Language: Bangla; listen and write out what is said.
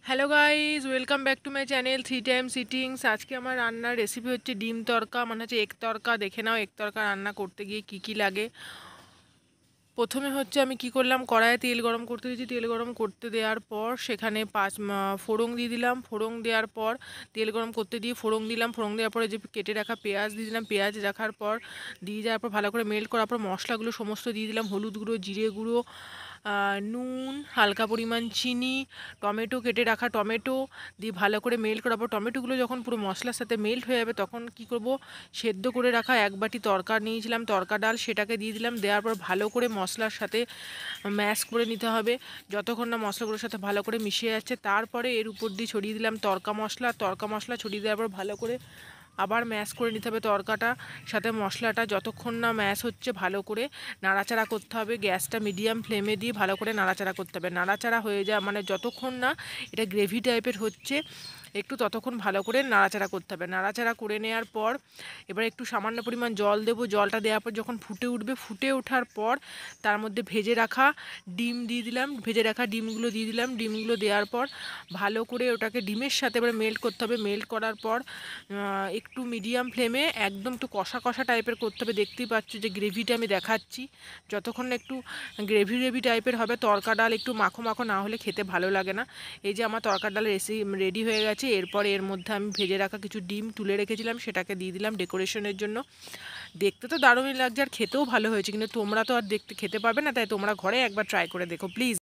Hello guys, welcome back to my channel three time sittings. আজকে আমার রান্নার রেসিপি হচ্ছে ডিম তড়কা, মানে হচ্ছে এগ তড়কা। দেখে নাও এগ তড়কা রান্না করতে গিয়ে কী কী লাগে। প্রথমে হচ্ছে আমি কি করলাম, কড়াইয়ে তেল গরম করতে দিয়েছি। তেল গরম করতে দেওয়ার পর সেখানে ফোড়ন দিয়ে দিলাম। ফোড়ন দেওয়ার পর তেল গরম করতে দিয়ে ফোড়ন দিলাম। ফোড়ন দেওয়ার পরে যে কেটে রাখা পেঁয়াজ দিয়ে দিলাম। পেঁয়াজ রাখার পর দিয়ে যাওয়ার পর ভালো করে মেল্ট করার পর মশলাগুলো সমস্ত দিয়ে দিলাম। হলুদ গুঁড়ো, জিরে গুঁড়ো, নুন, হালকা পরিমাণ চিনি, টমেটো, কেটে রাখা টমেটো দিয়ে ভালো করে মেল্ট করার পর টমেটোগুলো যখন পুরো মশলার সাথে মেল্ট হয়ে যাবে তখন কি করব, সেদ্ধ করে রাখা এক বাটি তরকা নিয়েছিলাম, তরকা ডাল, সেটাকে দিয়ে দিলাম। দেওয়ার পর ভালো করে মশলার সাথে ম্যাশ করে নিতে হবে যতক্ষণ না মশলাগুলোর সাথে ভালো করে মিশিয়ে যাচ্ছে। তারপরে এর উপর দিয়ে ছড়িয়ে দিলাম তরকা মশলা ছড়িয়ে দেওয়ার পর ভালো করে আবার ম্যাশ করে নিতে হবে তরকাটা সাথে মশলাটা। যতক্ষণ না ম্যাশ হচ্ছে ভালো করে নাড়াচাড়া করতে হবে। গ্যাসটা মিডিয়াম ফ্লেমে দিয়ে ভালো করে নাড়াচাড়া করতে হবে। নাড়াচাড়া হয়ে যায় মানে যতক্ষণ না এটা গ্রেভি টাইপের হচ্ছে একটু ততক্ষণ ভালো করে নাড়াচাড়া করতে হবে। নাড়াচাড়া করে নেওয়ার পর এবার একটু সামান্য পরিমাণ জল দেবো। জলটা দেওয়ার পর যখন ফুটে উঠবে, ফুটে ওঠার পর তার মধ্যে ভেজে রাখা ডিম দিয়ে দিলাম। ভেজে রাখা ডিমগুলো দিয়ে দিলাম। ডিমগুলো দেওয়ার পর ভালো করে ওটাকে ডিমের সাথে এবার মেল্ট করতে হবে। মেল্ট করার পর একটু মিডিয়াম ফ্লেমে একদম একটু কষা কষা টাইপের করতে হবে। দেখতেই পাচ্ছ যে গ্রেভিটা আমি দেখাচ্ছি, যতক্ষণ না একটু গ্রেভি গ্রেভি টাইপের হবে। তরকা ডাল একটু মাখো মাখো না হলে খেতে ভালো লাগে না। এই যে আমার তরকা ডাল রেডি হয়ে গেছে। এরপর এর মধ্যে আমি ভেজে রাখা কিছু ডিম তুলে রেখেছিলাম, সেটাকে দিয়ে দিলাম ডেকোরেশনের জন্য। দেখতে তো দারুণই লাগছে আর খেতেও ভালো হয়েছে, কিন্তু তোমরা তো আর দেখতে খেতে পারবে না, তাই তোমরা ঘরে একবার ট্রাই করে দেখো প্লিজ।